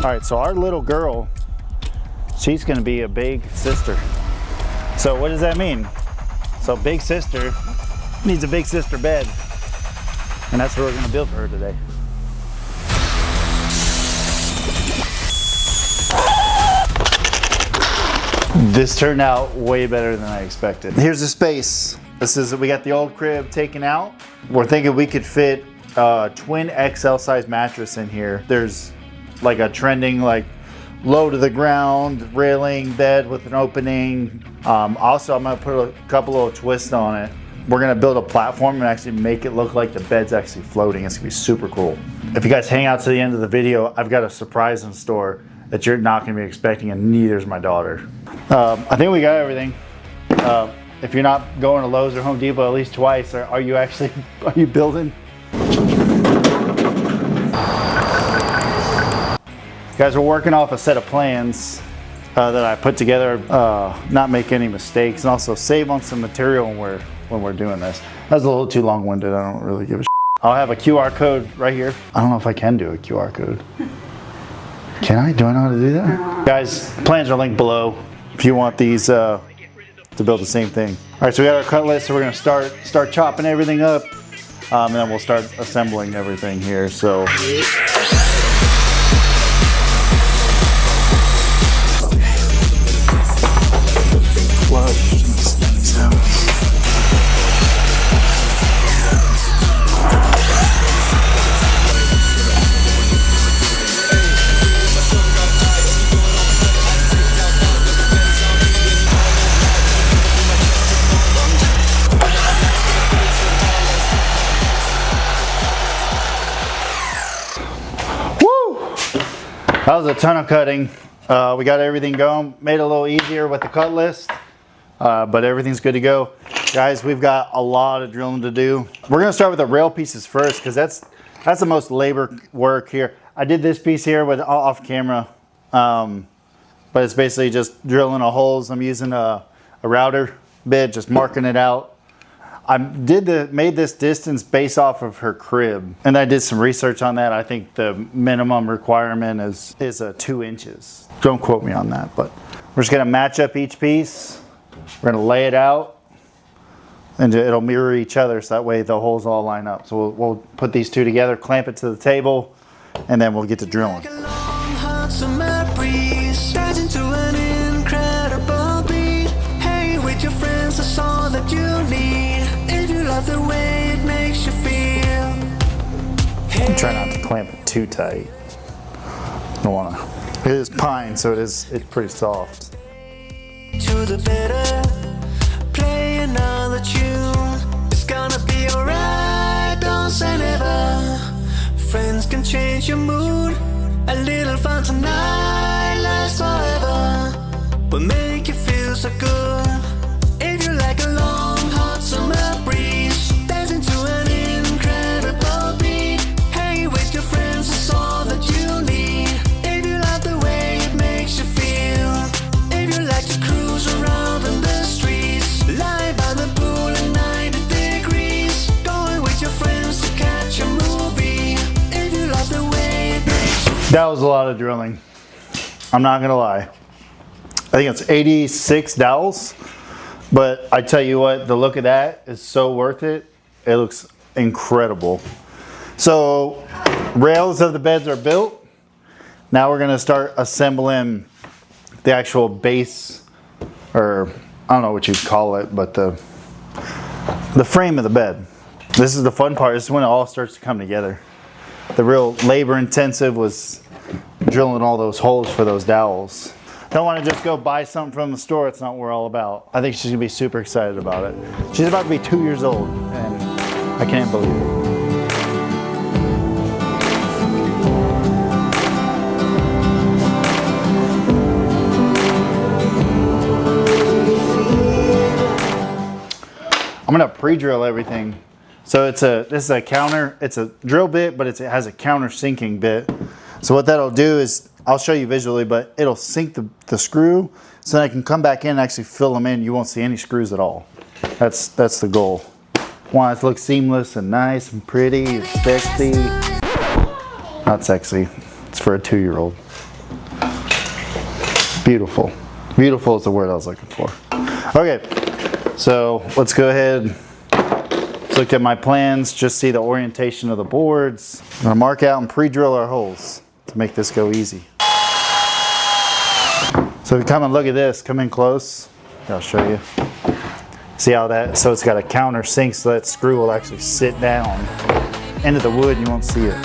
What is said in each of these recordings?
All right, so our little girl, she's gonna be a big sister. So what does that mean? So big sister needs a big sister bed. And that's what we're gonna build for her today. This turned out way better than I expected. Here's the space. We got the old crib taken out. We're thinking we could fit a twin XL size mattress in here. There's like a trending like low to the ground railing bed with an opening. Also, I'm gonna put a couple little twists on it. We're gonna build a platform and actually make it look like the bed's actually floating. It's gonna be super cool. If you guys hang out to the end of the video, I've got a surprise in store that you're not gonna be expecting, and neither's my daughter. I think we got everything. If you're not going to Lowe's or Home Depot at least twice, are you building? Guys, we're working off a set of plans that I put together, not make any mistakes, and also save on some material when we're doing this. That was a little too long-winded. I don't really give a shit. I'll have a QR code right here. I don't know if I can do a QR code. Can I? Do I know how to do that? Guys, plans are linked below if you want these to build the same thing. All right, so we got our cut list, so we're gonna start chopping everything up, and then we'll start assembling everything here. So. That was a ton of cutting. We got everything going, made it a little easier with the cut list, but everything's good to go. Guys, we've got a lot of drilling to do. We're gonna start with the rail pieces first because that's the most labor work here. I did this piece here with off camera, but it's basically just drilling a holes. I'm using a router bit, just marking it out. I made this distance based off of her crib, and I did some research on that. I think the minimum requirement is 2 inches. Don't quote me on that, but we're just gonna match up each piece. We're gonna lay it out, and it'll mirror each other, so that way the holes all line up. So we'll put these two together, clamp it to the table, and then we'll get to drilling. The way it makes you feel. Try not to clamp it too tight. Don't wanna. It is pine, so it's pretty soft. To the better, play another tune. It's gonna be alright. Don't say never. Friends can change your mood. A little fun tonight lasts forever. But make you feel so good. If you like a long hot summer breeze. That was a lot of drilling. I'm not gonna lie. I think it's 86 dowels, but I tell you what, the look of that is so worth it. It looks incredible. So rails of the beds are built. Now we're gonna start assembling the actual base, or I don't know what you'd call it, but the frame of the bed. This is the fun part. This is when it all starts to come together. The real labor intensive was drilling all those holes for those dowels. Don't want to just go buy something from the store. It's not what we're all about. I think she's gonna be super excited about it. She's about to be 2 years old, and I can't believe it. I'm gonna pre-drill everything. So this is a counter, it's a drill bit, but it has a counter sinking bit. So what that'll do is, I'll show you visually, but it'll sink the screw, so then I can come back in and actually fill them in. You won't see any screws at all. That's the goal. Want it to look seamless and nice and pretty and sexy. Not sexy, it's for a 2-year-old. Beautiful. Beautiful is the word I was looking for. Okay, so let's go ahead. Let's look at my plans, just see the orientation of the boards. I'm gonna mark out and pre-drill our holes to make this go easy. So if you come and look at this, come in close, I'll show you. See how that, so it's got a countersink so that screw will actually sit down into the wood and you won't see it.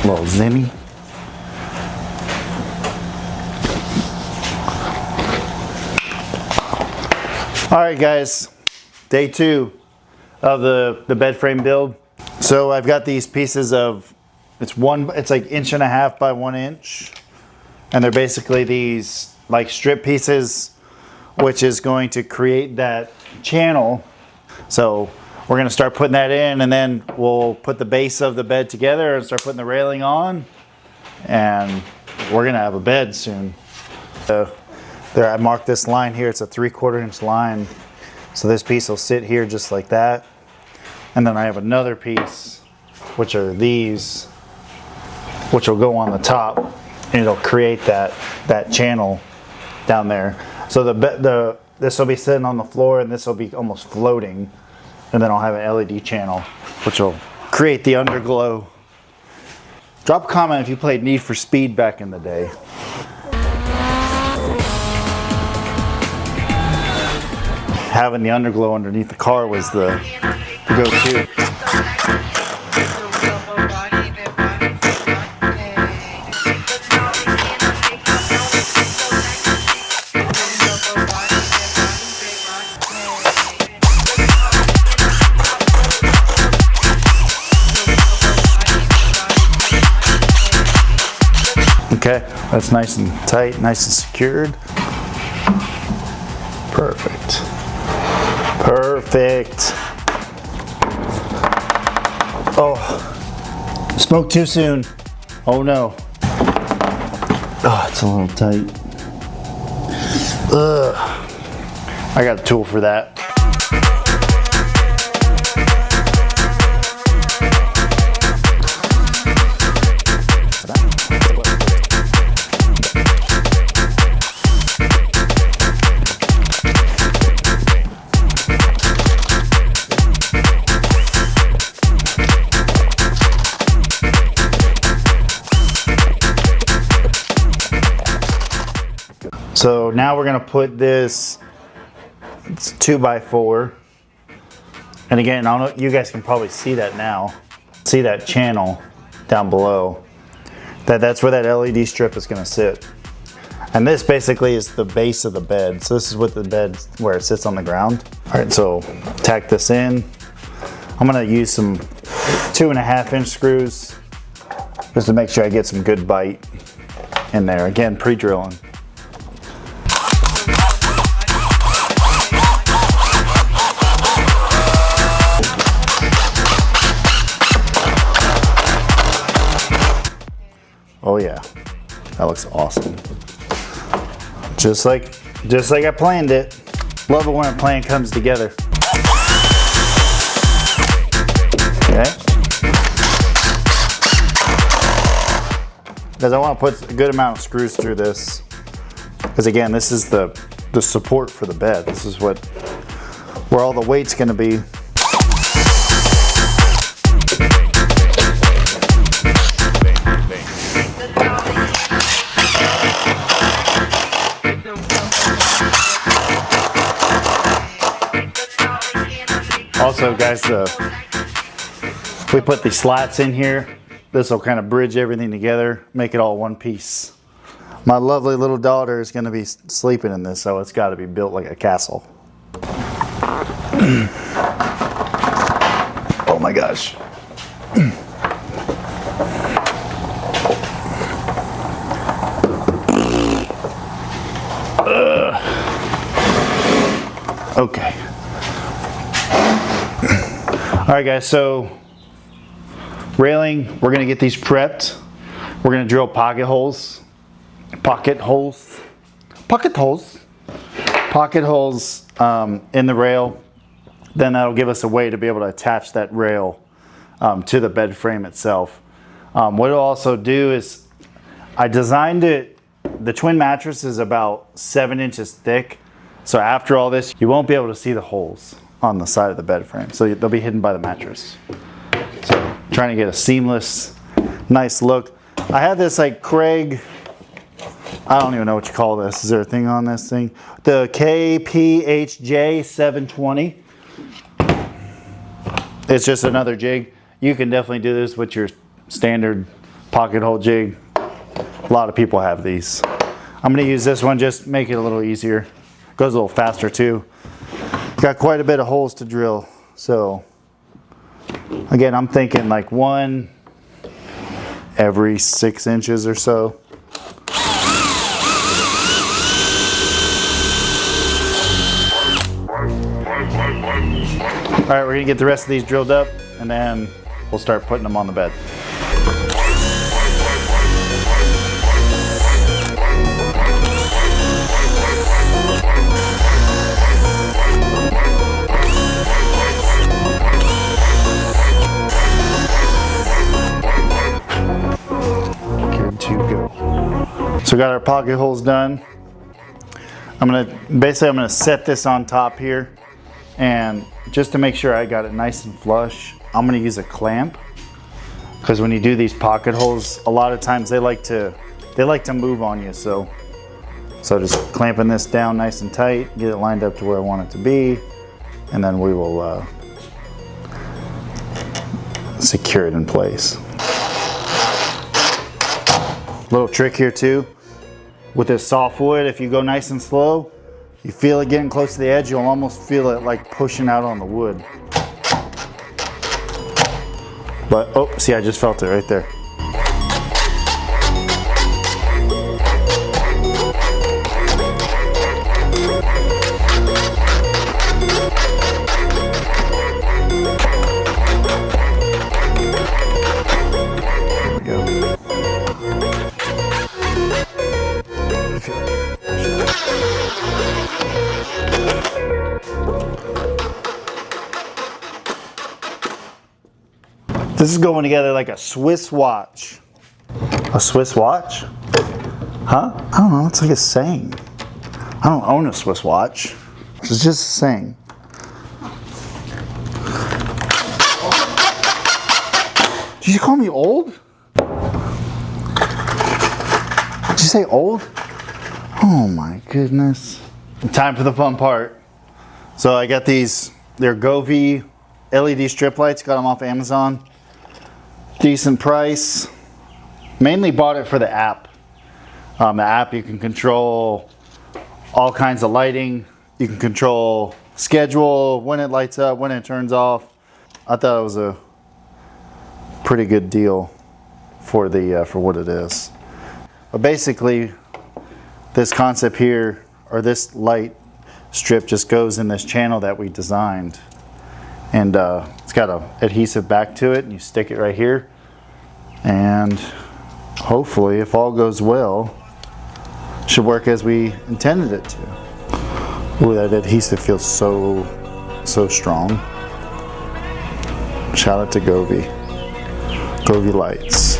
Little Zimmy. All right, guys, day 2 of the bed frame build. So I've got these pieces of, it's like 1.5 inches by 1 inch, and they're basically these like strip pieces, which is going to create that channel. So we're gonna start putting that in, and then we'll put the base of the bed together and start putting the railing on, and we're gonna have a bed soon. So there, I marked this line here. It's a 3/4 inch line. So this piece will sit here just like that. And then I have another piece, which are these, which will go on the top, and it'll create that channel down there. So this will be sitting on the floor, and this will be almost floating. And then I'll have an LED channel, which will create the underglow. Drop a comment if you played Need for Speed back in the day. Having the underglow underneath the car was the go-to. Okay, that's nice and tight, nice and secured. Perfect. Perfect. Oh, spoke too soon. Oh no. Oh, it's a little tight. Ugh. I got a tool for that. So now we're gonna put this, it's 2x4. And again, I don't know, you guys can probably see that now. See that channel down below. That's where that LED strip is gonna sit. And this basically is the base of the bed. So this is what the bed, where it sits on the ground. All right, so tack this in. I'm gonna use some 2.5 inch screws just to make sure I get some good bite in there. Again, pre-drilling. Oh yeah, that looks awesome. Just like I planned it. Love it when a plan comes together. Okay. Because I want to put a good amount of screws through this. Because again, this is the support for the bed. This is where all the weight's going to be. Also, guys, we put the slats in here. This will kind of bridge everything together, make it all one piece. My lovely little daughter is going to be sleeping in this, so it's got to be built like a castle. Oh Oh my gosh. Okay. All right, guys, so railing, we're gonna get these prepped. We're gonna drill pocket holes in the rail. Then that'll give us a way to be able to attach that rail to the bed frame itself. What it'll also do is, I designed it, the twin mattress is about 7 inches thick. So after all this, you won't be able to see the holes on the side of the bed frame. So they'll be hidden by the mattress. So trying to get a seamless, nice look. I have this like Craig, I don't even know what you call this. Is there a thing on this thing? The KPHJ 720. It's just another jig. You can definitely do this with your standard pocket hole jig. A lot of people have these. I'm gonna use this one, just make it a little easier. Goes a little faster too. Got quite a bit of holes to drill. So again, I'm thinking like one every 6 inches or so. All right, we're gonna get the rest of these drilled up and then we'll start putting them on the bed. Good to go. So we got our pocket holes done. I'm gonna set this on top here, and just to make sure I got it nice and flush, I'm gonna use a clamp, because when you do these pocket holes, a lot of times they like to move on you. So just clamping this down nice and tight, get it lined up to where I want it to be, and then we will secure it in place. Little trick here too, with this soft wood, if you go nice and slow, you feel it getting close to the edge, you'll almost feel it like pushing out on the wood. But, oh, see, I just felt it right there. There we go. This is going together like a Swiss watch. A Swiss watch? Huh? I don't know, it's like a saying. I don't own a Swiss watch. It's just a saying. Did you call me old? Did you say old? Oh my goodness. Time for the fun part. So I got these, they're Govee LED strip lights, got them off Amazon. Decent price. Mainly bought it for the app. The app, you can control all kinds of lighting. You can control schedule, when it lights up, when it turns off. I thought it was a pretty good deal for what it is. But basically, this concept here, or this light strip, just goes in this channel that we designed. And it's got an adhesive back to it, and you stick it right here. And hopefully, if all goes well, it should work as we intended it to. Ooh, that adhesive feels so strong. Shout out to Govee lights.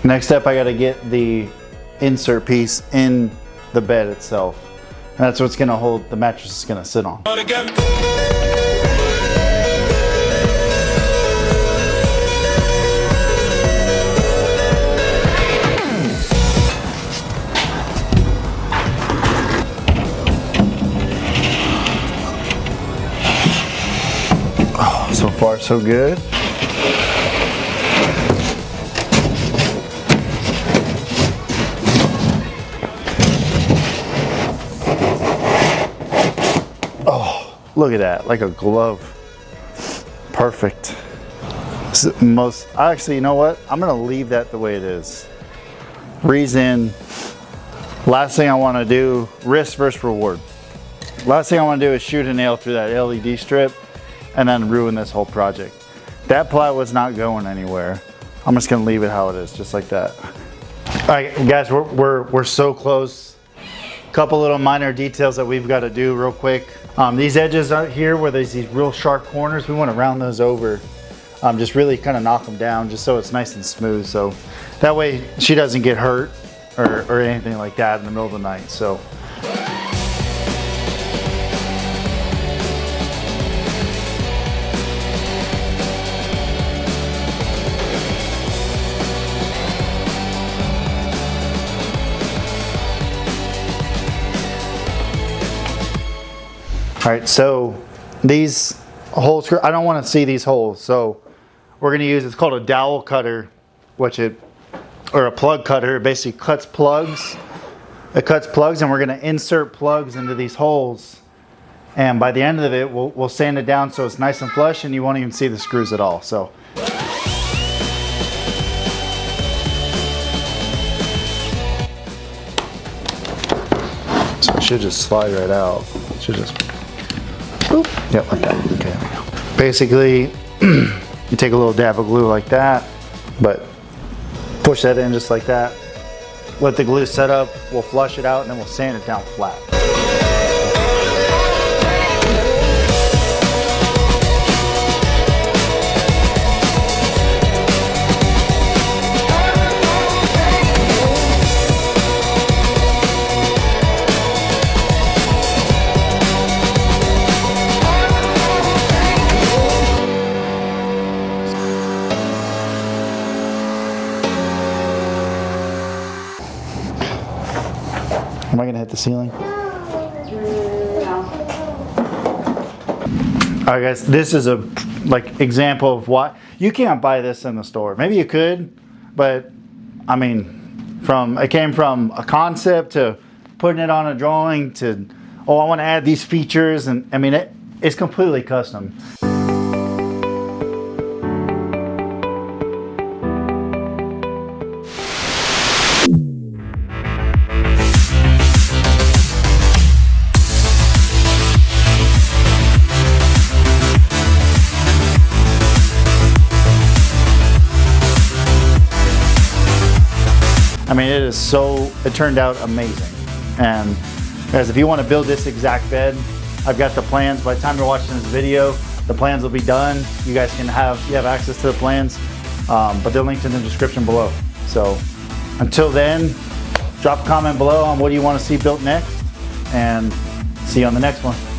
Next up, I got to get the insert piece in the bed itself. And that's what's going to hold, the mattress is going to sit on. So far, so good. Oh, look at that, like a glove. Perfect. This is most, actually, you know what? I'm gonna leave that the way it is. Reason, last thing I wanna do, risk versus reward. Last thing I wanna do is shoot a nail through that LED strip and then ruin this whole project. That plywood's not going anywhere. I'm just gonna leave it how it is, just like that. All right, guys, we're so close. Couple little minor details that we've got to do real quick. These edges out here where there's these real sharp corners, we want to round those over. Just really kind of knock them down just so it's nice and smooth. So that way she doesn't get hurt or anything like that in the middle of the night. So. All right, so these holes, I don't want to see these holes, so we're going to use, it's called a dowel cutter, or a plug cutter. It basically cuts plugs. It cuts plugs, and we're going to insert plugs into these holes. And by the end of it, we'll sand it down so it's nice and flush, and you won't even see the screws at all. So. So it should just slide right out. It should just. Boop. Yep, like that. Okay, there we go. Basically, you take a little dab of glue like that, but push that in just like that. Let the glue set up, we'll flush it out, and then we'll sand it down flat. Am I gonna hit the ceiling? Alright guys, this is a example of what you can't buy this in the store. Maybe you could, but I mean, it came from a concept to putting it on a drawing to, oh, I want to add these features, and I mean it's completely custom. I mean, it turned out amazing. And guys, if you want to build this exact bed, I've got the plans. By the time you're watching this video, the plans will be done. You guys you have access to the plans, but they're linked in the description below. So until then, drop a comment below on what you want to see built next, and see you on the next one.